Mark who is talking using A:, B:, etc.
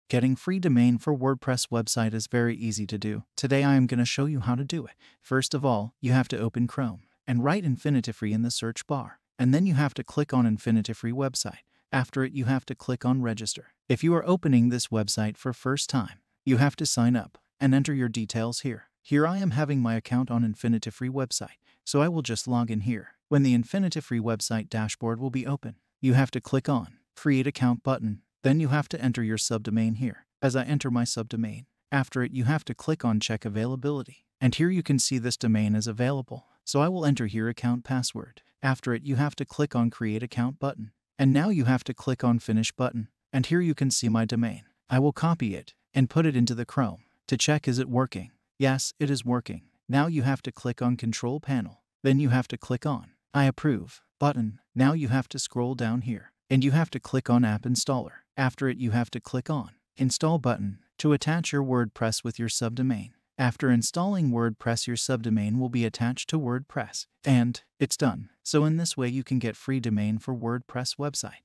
A: Getting free domain for WordPress website is very easy to do. Today I am going to show you how to do it. First of all, you have to open Chrome and write Infinity in the search bar. And then you have to click on Infinity website. After it, you have to click on register. If you are opening this website for first time, you have to sign up and enter your details here. Here I am having my account on Infinity website, so I will just log in here. When the Infinity website dashboard will be open, you have to click on Create Account button. Then you have to enter your subdomain here. As I enter my subdomain, after it you have to click on Check Availability. And here you can see this domain is available. So I will enter here account password. After it you have to click on Create Account button. And now you have to click on Finish button. And here you can see my domain. I will copy it and put it into the Chrome to check is it working. Yes, it is working. Now you have to click on Control Panel. Then you have to click on I approve button. Now you have to scroll down here and you have to click on App Installer. After it you have to click on Install button to attach your WordPress with your subdomain. After installing WordPress, your subdomain will be attached to WordPress and it's done. So in this way you can get free domain for WordPress website.